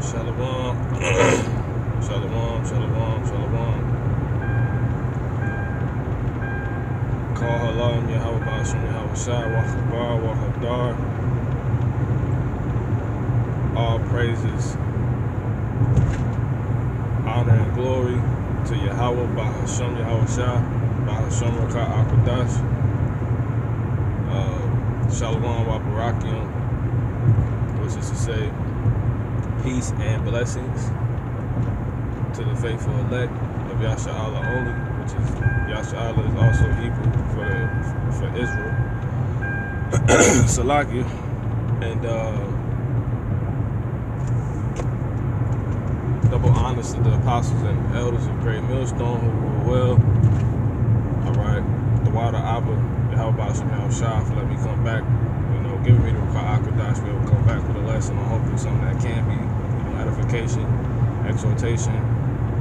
Shalom. Shalom, shalom, shalom. Call halal and Yahweh Ba'ashim Yahweh Shai, Wakabar, Wakadar. All praises, honor, and glory to Yahweh Ba'ashim Yahweh Shai, Ba'ashim Rakat Akadash. Shalom Wabarakium, which is to say, peace and blessings to the faithful elect of Yasha'Allah only, which is Yasha'Allah is also Hebrew for Israel. Salakia. And double honors to the apostles and elders of Great Millstone who were well. Alright. The water Abba, Yahweh Ba'ashim Yahweh Shai, for letting me come back. Giving me the Ruka Akadash, be able to come back with a lesson on hopefully something that can be, edification, exhortation,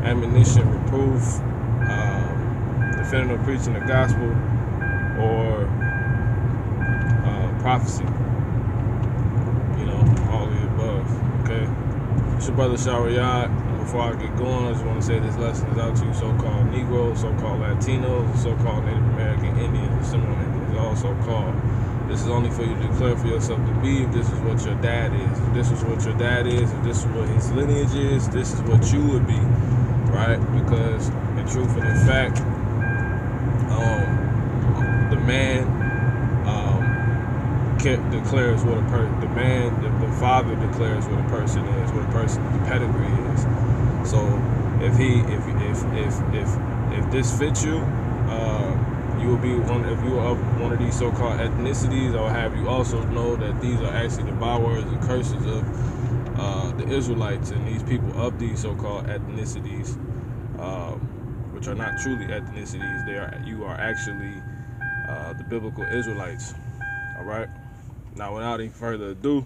admonition, reproof, defending or preaching the gospel, or prophecy. All of the above. Okay? It's your brother Shawayat. Before I get going, I just want to say this lesson is out to you so-called Negroes, so-called Latinos, so-called Native American Indians, and similar Indians, also called. This is only for you to declare for yourself to be if this is what your dad is. If this is what your dad is, if this is what his lineage is, this is what you would be, right? Because in truth and in fact, the man declares what a person, the father declares what a person is, what a person's pedigree is. So if this fits you, you will be if you are of one of these so-called ethnicities, I'll have you also know that these are actually the bywords and curses of the Israelites and these people of these so-called ethnicities, which are not truly ethnicities. You are actually the biblical Israelites. All right. Now, without any further ado,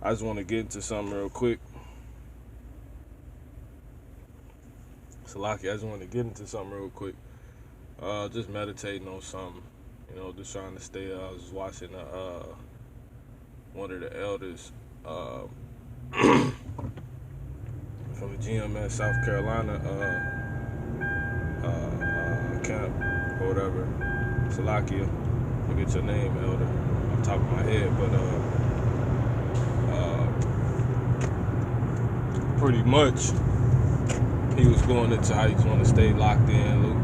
I just want to get into something real quick. Salaki, I just want to get into something real quick. Just meditating on something, just trying to stay. I was watching one of the elders from the GMS South Carolina camp or whatever. Salakia, forget your name, elder, on top of my head, but pretty much he was going into how you want to stay locked in,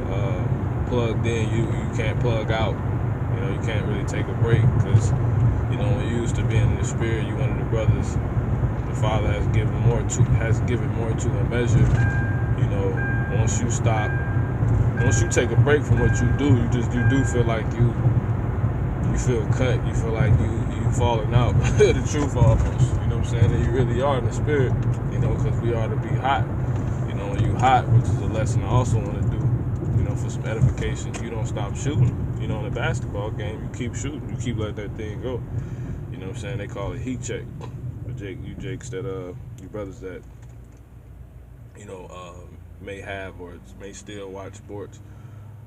plugged in. You can't plug out. You can't really take a break because when you used to being in the spirit, you one of the brothers. The Father has given more to a measure. Once you take a break from what you do, you do feel like you feel cut. You feel like you falling out the truth almost. You know what I'm saying? And you really are in the spirit. Because we are to be hot. When you hot, which is a lesson I also want to do. For some edification, you don't stop shooting. In a basketball game, you keep shooting. You keep letting that thing go. You know what I'm saying? They call it heat check. But you Jakes that you brothers that may have or may still watch sports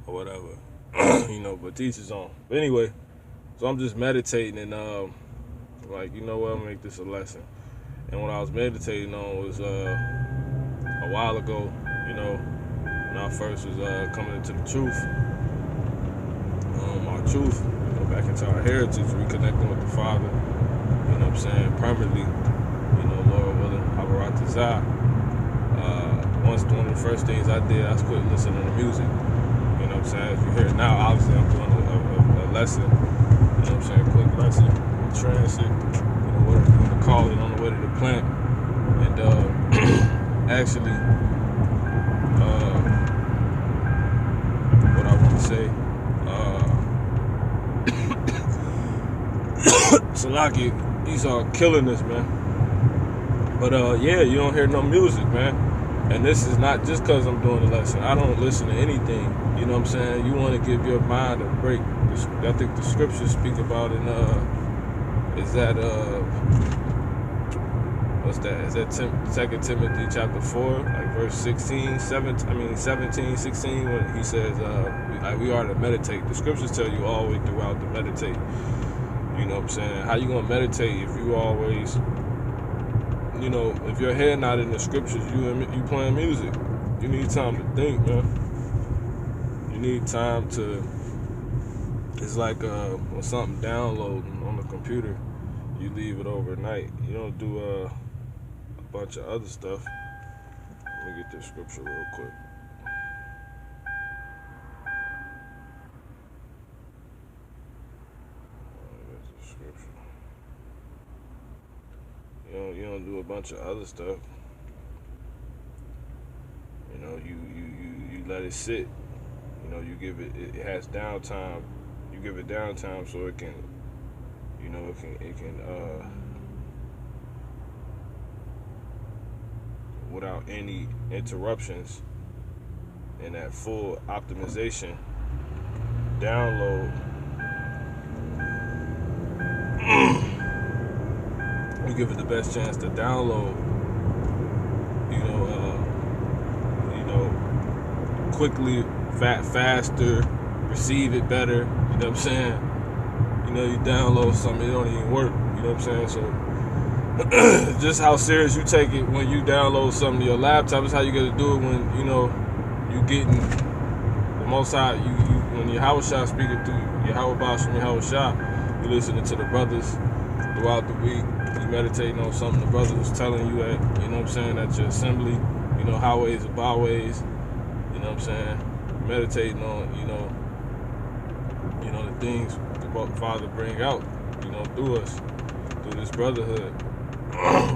or whatever. But teach his own. But anyway, so I'm just meditating and I'll make this a lesson. And what I was meditating on was a while ago, when I first was coming into the truth, our truth, back into our heritage, reconnecting with the Father, permanently, Lord willing, Abaratazah. One of the first things I did, I quit listening to music. As you hear it now, obviously I'm doing a lesson, quick lesson, transit, whatever you want to call it, on the way to the plant. And actually, what I want to say, Salaki, these are killing us, man. But you don't hear no music, man. And this is not just because I'm doing the lesson. I don't listen to anything. You know what I'm saying? You want to give your mind a break. I think the scriptures speak about in what's that? Is that 2 Timothy chapter 4, like verse 17, 16, when he says we are to meditate. The scriptures tell you all the way throughout to meditate. You know what I'm saying? How you gonna meditate if you always, you know, if your head not in the scriptures, you playing music. You need time to think, man. You need time to. It's like when something downloading on the computer, you leave it overnight. You don't do a bunch of other stuff. Let me get this scripture real quick. You don't do a bunch of other stuff. You know, you let it sit. You know, you give it has downtime. You give it downtime so it can, you know, it can without any interruptions and that full optimization download. You give it the best chance to download, you know, quickly, faster, receive it better, you know what I'm saying? You know, you download something, it don't even work, you know what I'm saying? So, just how serious you take it when you download something to your laptop is how you got to do it when, you know, you getting the most high, when Yahweh Shah speaking through Yahweh Bash and Yahweh Shah, you listening to the brothers throughout the week. You meditating on something the brother was telling you at, you know what I'm saying, at your assembly, you know, highways and byways, you know what I'm saying, meditating on, you know, the things the Father bring out, you know, through us, through this brotherhood,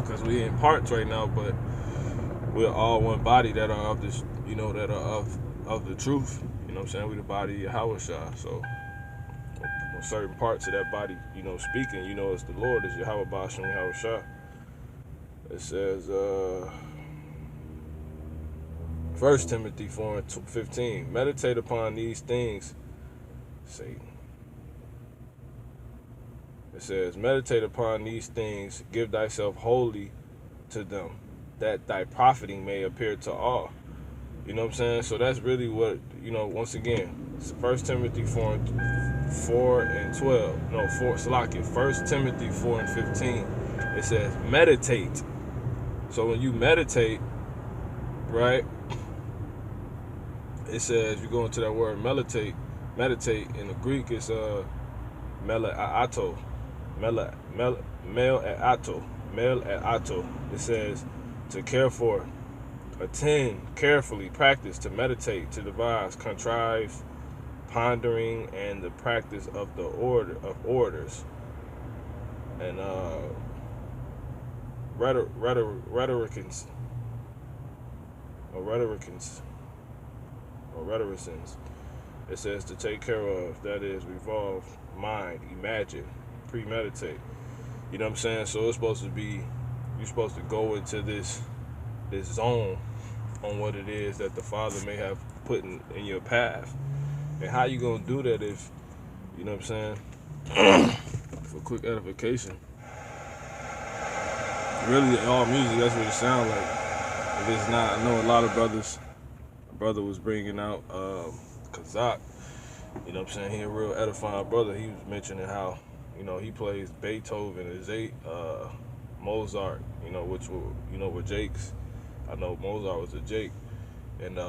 because we in parts right now, but we're all one body that are of this, you know, that are of the truth, you know what I'm saying, we the body of Yahweh Shah, so certain parts of that body, you know, speaking, you know, it's the Lord, it's Yahweh Bash and Yahweh Shah. It says, 1 Timothy 4:15, meditate upon these things, Satan. It says, meditate upon these things, give thyself wholly to them, that thy profiting may appear to all. You know what I'm saying? So that's really what, you know, once again, it's 1 Timothy 4 and 12. No, 1 Timothy 4 and 15. It says, meditate. So when you meditate, right, it says, you go into that word meditate in the Greek, it's meleato. It says to care for, attend, carefully, practice, to meditate, to devise, contrive, pondering, and the practice of the orders, and rhetoricians. It says to take care of, that is, revolve, mind, imagine, premeditate. You know what I'm saying? So it's supposed to be, you're supposed to go into this zone on what it is that the Father may have put in your path. And how you gonna do that if, you know what I'm saying, for quick edification. Really, all music, that's what it sounds like. If it's not, I know a lot of brothers, a brother was bringing out Kazak, you know what I'm saying, he a real edifying brother. He was mentioning how, you know, he plays Beethoven and Mozart, you know, which were, you know, were Jakes. I know Mozart was a Jake. And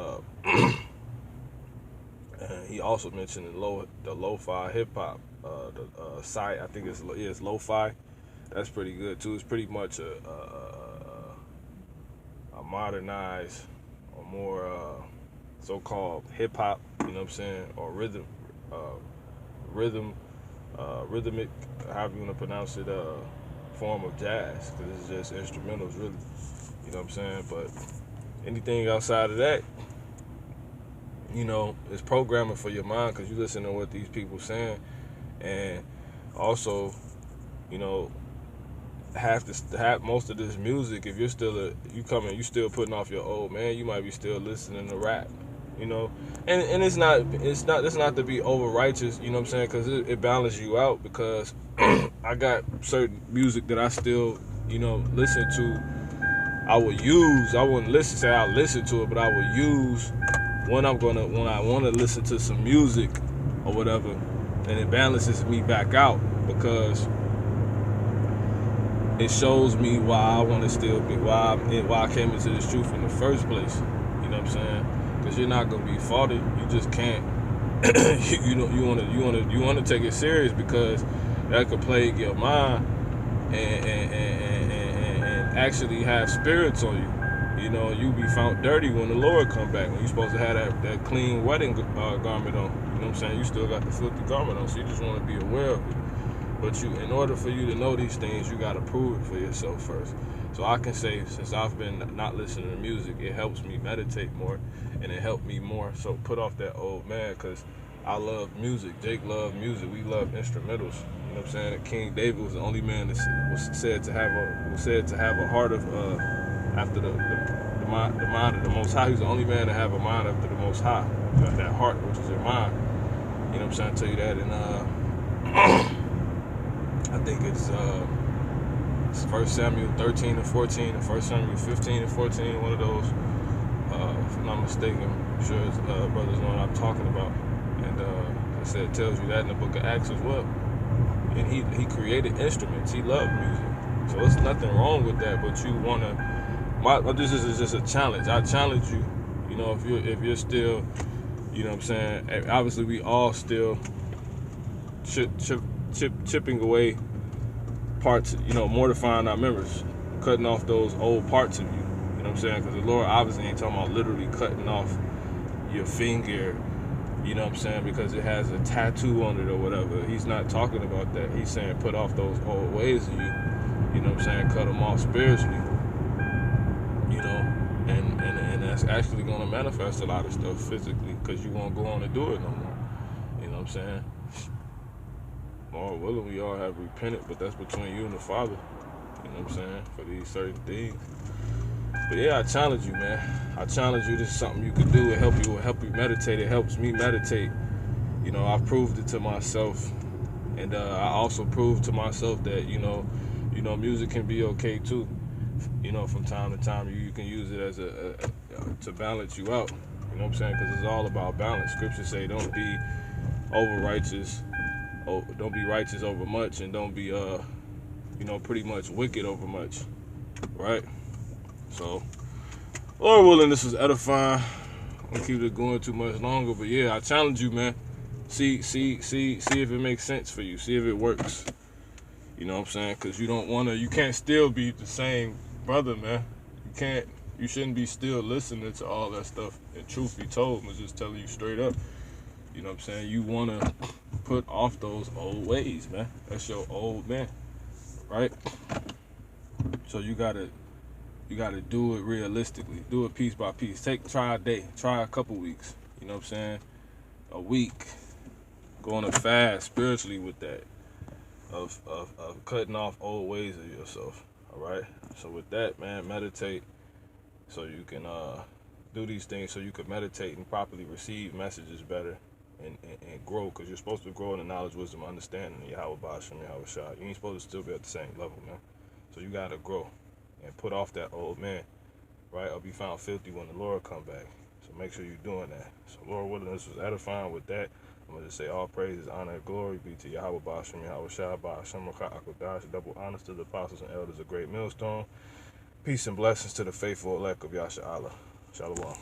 and he also mentioned the lo-fi hip-hop, the site, I think it's lo-fi. That's pretty good too. It's pretty much a modernized, or more so-called hip-hop, you know what I'm saying, or rhythmic, however you want to pronounce it, form of jazz, because it's just instrumentals, really, you know what I'm saying. But anything outside of that, you know, it's programming for your mind, because you listen to what these people saying, and also, you know, have most of this music. If you're still you still putting off your old man, you might be still listening to rap, you know, and it's not to be over righteous, you know what I'm saying, because it balances you out, because I got certain music that I still, you know, listen to. I wouldn't say I'll listen to it, but I would use when I want to listen to some music or whatever, and it balances me back out, because it shows me why I want to still be, why I came into this truth in the first place. You know what I'm saying? Because you're not gonna be faulted. You just can't. you wanna take it serious, because that could plague your mind and actually have spirits on you. You know, you be found dirty when the Lord come back, when you're supposed to have that clean wedding garment on. You know what I'm saying? You still got the filthy garment on, so you just want to be aware of it. But in order for you to know these things, you got to prove it for yourself first. So I can say, since I've been not listening to music, it helps me meditate more, and it helped me more. So put off that old man, because I love music. Jake loved music. We love instrumentals. You know what I'm saying? And King David was the only man that was said to have a heart of after the mind of the Most High. He was the only man to have a mind after the Most High. That heart, which is your mind. You know what I'm saying? I tell you that in I think it's 1 Samuel 13 and 14, and 1 Samuel 15 and 14, one of those. If I'm not mistaken, I'm sure brothers know what I'm talking about. And I said it tells you that in the book of Acts as well. And he created instruments. He loved music. So there's nothing wrong with that, but you want to, this is just a challenge. I challenge you, you know, if you're still, you know what I'm saying, obviously we all still chipping away parts, you know, mortifying our members, cutting off those old parts of you. You know what I'm saying? Because the Lord obviously ain't talking about literally cutting off your finger, you know what I'm saying, because it has a tattoo on it or whatever. He's not talking about that. He's saying put off those old ways of you. You know what I'm saying? Cut them off spiritually. You know, and that's actually going to manifest a lot of stuff physically, because you won't go on to do it no more. You know what I'm saying? Lord willing, we all have repented, but that's between you and the Father. You know what I'm saying? For these certain things. But yeah, I challenge you, man. I challenge you. This is something you can do. It will help you meditate. It helps me meditate. You know, I've proved it to myself, and I also proved to myself that you know, music can be okay too. You know, from time to time, you can use it as to balance you out. You know what I'm saying? Because it's all about balance. Scriptures say, don't be over righteous. Don't be righteous over much, and don't be, you know, pretty much wicked over much, right? So, Lord willing, this was edifying. I won't keep it going too much longer, but yeah, I challenge you, man. See if it makes sense for you. See if it works. You know what I'm saying? Because you can't still be the same brother, man. You shouldn't be still listening to all that stuff. And truth be told, I'm just telling you straight up. You know what I'm saying? You want to put off those old ways, man. That's your old man, right? So you gotta do it realistically. Do it piece by piece. Try a day. Try a couple weeks. You know what I'm saying? A week. Go on a fast spiritually with that. Of cutting off old ways of yourself. All right? So with that, man, meditate so you can do these things, so you can meditate and properly receive messages better. And grow, because you're supposed to grow in the knowledge, wisdom, understanding of Yahweh Basham, Yahweh Shah. You ain't supposed to still be at the same level, man. So you got to grow and put off that old man, right? Or be found filthy when the Lord come back. So make sure you're doing that. So Lord willing, this was edifying. With that, I'm going to say all praises, honor, and glory be to Yahweh Basham, Yahweh Shah, Basham, Akodash, double honors to the apostles and elders of Great Millstone. Peace and blessings to the faithful elect of Yasha Allah. Shalom.